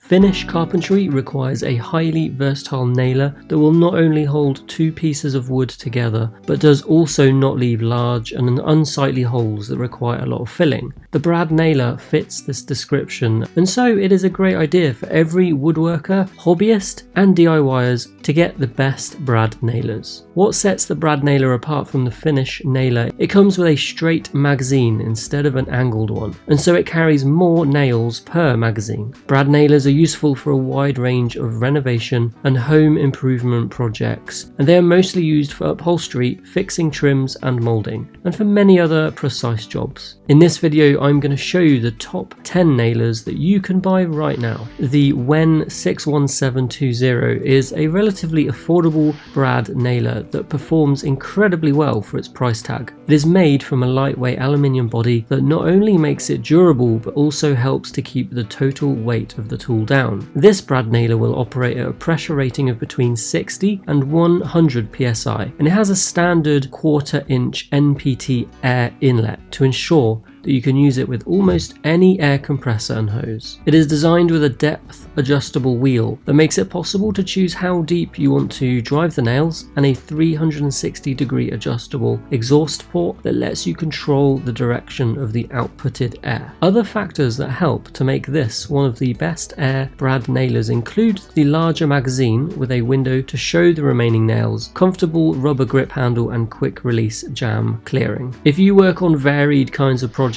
Finish carpentry requires a highly versatile nailer that will not only hold two pieces of wood together, but does also not leave large and unsightly holes that require a lot of filling. The brad nailer fits this description, and so it is a great idea for every woodworker, hobbyist and DIYers to get the best brad nailers. What sets the brad nailer apart from the Finish nailer? It comes with a straight magazine instead of an angled one, and so it carries more nails per magazine. Brad nailers are useful for a wide range of renovation and home improvement projects, and they are mostly used for upholstery, fixing trims and moulding, and for many other precise jobs. In this video I'm going to show you the top 10 nailers that you can buy right now. The WEN 61720 is a relatively affordable brad nailer that performs incredibly well for its price tag. It is made from a lightweight aluminium body that not only makes it durable but also helps to keep the total weight of the tool down. This brad nailer will operate at a pressure rating of between 60 and 100 psi, and it has a standard 1/4 inch NPT air inlet to ensure that you can use it with almost any air compressor and hose. It is designed with a depth adjustable wheel that makes it possible to choose how deep you want to drive the nails, and a 360-degree adjustable exhaust port that lets you control the direction of the outputted air. Other factors that help to make this one of the best air brad nailers include the larger magazine with a window to show the remaining nails, comfortable rubber grip handle and quick release jam clearing. If you work on varied kinds of projects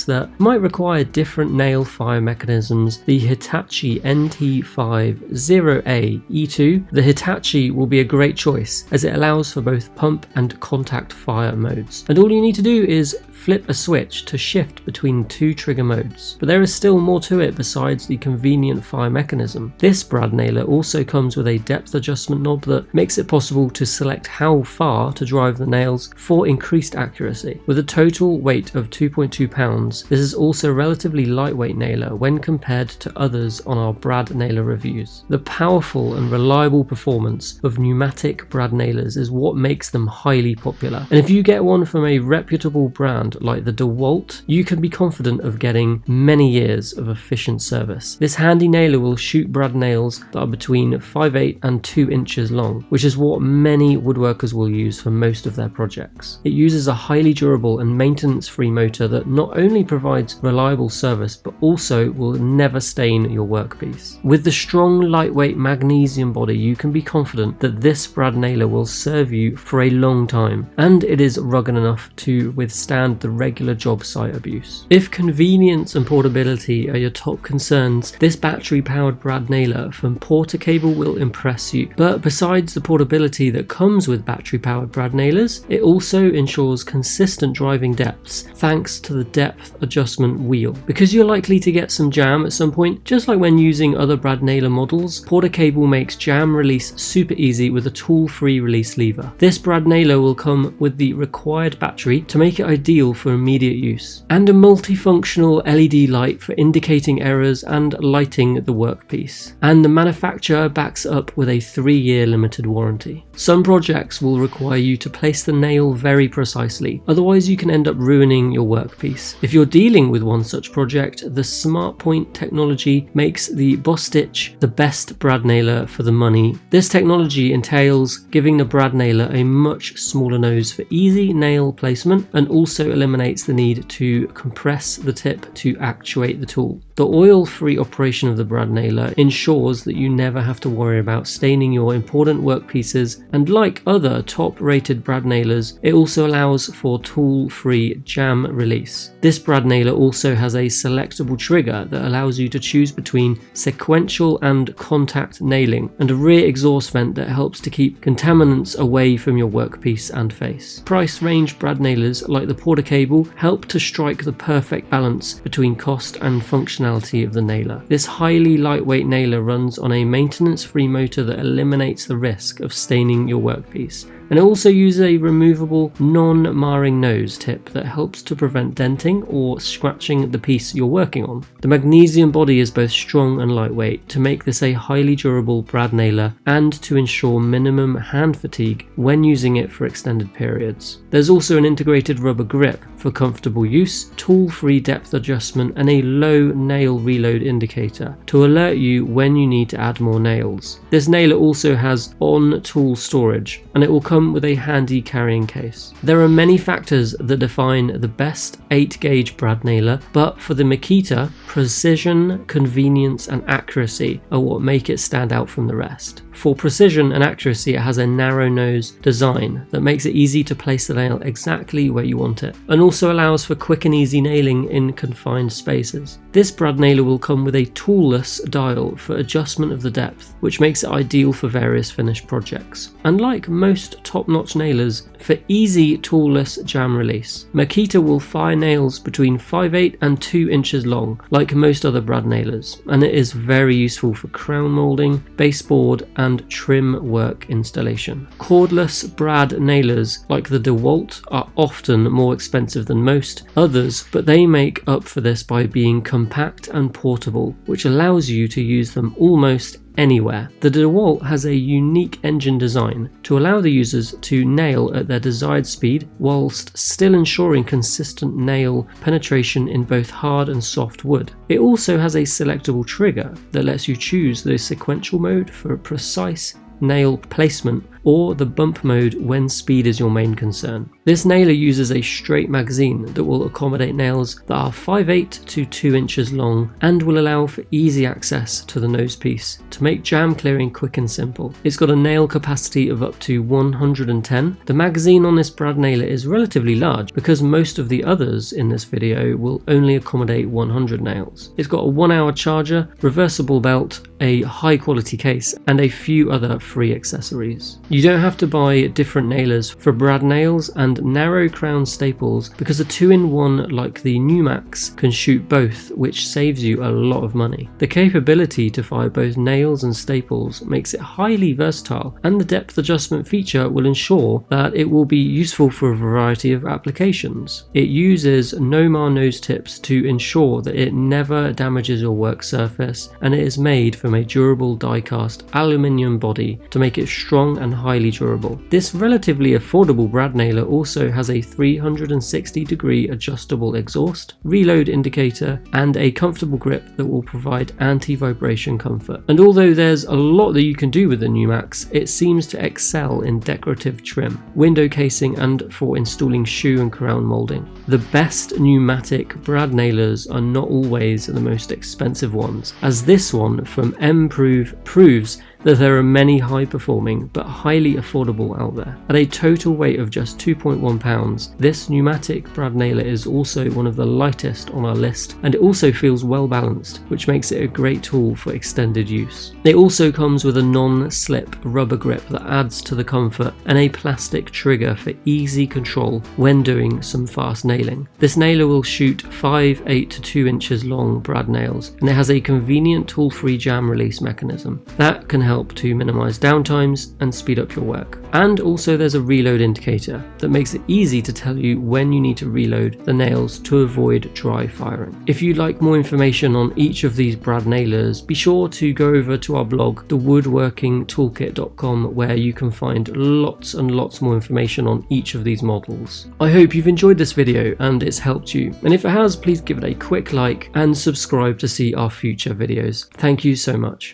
that might require different nail fire mechanisms, the Hitachi NT50A E2, the Hitachi will be a great choice as it allows for both pump and contact fire modes. And all you need to do is flip a switch to shift between two trigger modes. But there is still more to it besides the convenient fire mechanism. This brad nailer also comes with a depth adjustment knob that makes it possible to select how far to drive the nails for increased accuracy. With a total weight of 2.2 pounds, this is also a relatively lightweight nailer when compared to others on our brad nailer reviews. The powerful and reliable performance of pneumatic brad nailers is what makes them highly popular. And if you get one from a reputable brand like the DeWalt, you can be confident of getting many years of efficient service. This handy nailer will shoot brad nails that are between 5/8 and 2 inches long, which is what many woodworkers will use for most of their projects. It uses a highly durable and maintenance-free motor that not only provides reliable service but also will never stain your workpiece. With the strong lightweight magnesium body, you can be confident that this brad nailer will serve you for a long time, and it is rugged enough to withstand the regular job site abuse. If convenience and portability are your top concerns, this battery powered brad nailer from Portacable will impress you. But besides the portability that comes with battery powered brad nailers, it also ensures consistent driving depths thanks to the depth adjustment wheel. Because you're likely to get some jam at some point, just like when using other brad nailer models, Portacable makes jam release super easy with a tool-free release lever. This brad nailer will come with the required battery to make it ideal for immediate use, and a multifunctional LED light for indicating errors and lighting the workpiece. And the manufacturer backs up with a 3-year limited warranty. Some projects will require you to place the nail very precisely, otherwise you can end up ruining your workpiece. If you're dealing with one such project, the SmartPoint technology makes the Boss Stitch the best brad nailer for the money. This technology entails giving the brad nailer a much smaller nose for easy nail placement, and also eliminates the need to compress the tip to actuate the tool. The oil-free operation of the brad nailer ensures that you never have to worry about staining your important workpieces, and like other top-rated brad nailers, it also allows for tool-free jam release. This brad nailer also has a selectable trigger that allows you to choose between sequential and contact nailing, and a rear exhaust vent that helps to keep contaminants away from your workpiece and face. Price range brad nailers like the Portacable help to strike the perfect balance between cost and functionality of the nailer. This highly lightweight nailer runs on a maintenance-free motor that eliminates the risk of staining your workpiece, And it also uses a removable non-marring nose tip that helps to prevent denting or scratching the piece you're working on. The magnesium body is both strong and lightweight to make this a highly durable brad nailer and to ensure minimum hand fatigue when using it for extended periods. There's also an integrated rubber grip for comfortable use, tool-free depth adjustment, and a low nail reload indicator to alert you when you need to add more nails. This nailer also has on-tool storage, and it will come with a handy carrying case. There are many factors that define the best 8-gauge brad nailer, but for the Makita, precision, convenience, and accuracy are what make it stand out from the rest. For precision and accuracy, it has a narrow nose design that makes it easy to place the nail exactly where you want it, and also allows for quick and easy nailing in confined spaces. This brad nailer will come with a toolless dial for adjustment of the depth, which makes it ideal for various finished projects. And like most top-notch nailers, for easy toolless jam release, Makita will fire nails between 5/8 and 2 inches long, like most other brad nailers, and it is very useful for crown moulding, baseboard, and trim work installation. Cordless brad nailers like the DeWalt are often more expensive than most others, but they make up for this by being compact and portable, which allows you to use them almost anywhere. The DeWalt has a unique engine design to allow the users to nail at their desired speed whilst still ensuring consistent nail penetration in both hard and soft wood. It also has a selectable trigger that lets you choose the sequential mode for precise nail placement or the bump mode when speed is your main concern. This nailer uses a straight magazine that will accommodate nails that are 5/8 to 2 inches long and will allow for easy access to the nose piece to make jam clearing quick and simple. It's got a nail capacity of up to 110. The magazine on this brad nailer is relatively large because most of the others in this video will only accommodate 100 nails. It's got a 1-hour charger, reversible belt, a high quality case, and a few other free accessories. You don't have to buy different nailers for brad nails and narrow crown staples because a 2-in-1 like the Numax can shoot both, which saves you a lot of money. The capability to fire both nails and staples makes it highly versatile, and the depth adjustment feature will ensure that it will be useful for a variety of applications. It uses no-mar nose tips to ensure that it never damages your work surface, and it is made from a durable die-cast aluminium body to make it strong and highly durable. This relatively affordable brad nailer also has a 360-degree adjustable exhaust, reload indicator, and a comfortable grip that will provide anti-vibration comfort. And although there's a lot that you can do with the Numax, it seems to excel in decorative trim, window casing, and for installing shoe and crown molding. The best pneumatic brad nailers are not always the most expensive ones, as this one from M-Prove proves that there are many high-performing but highly affordable out there. At a total weight of just 2.1 pounds, this pneumatic brad nailer is also one of the lightest on our list, and it also feels well balanced, which makes it a great tool for extended use. It also comes with a non-slip rubber grip that adds to the comfort and a plastic trigger for easy control when doing some fast nailing. This nailer will shoot 5/8 to 2 inches long brad nails, and it has a convenient tool-free jam release mechanism that can help to minimize downtimes and speed up your work. And also there's a reload indicator that makes it easy to tell you when you need to reload the nails to avoid dry firing. If you'd like more information on each of these brad nailers, be sure to go over to our blog, thewoodworkingtoolkit.com, where you can find lots and lots more information on each of these models. I hope you've enjoyed this video and it's helped you, and if it has, please give it a quick like and subscribe to see our future videos. Thank you so much.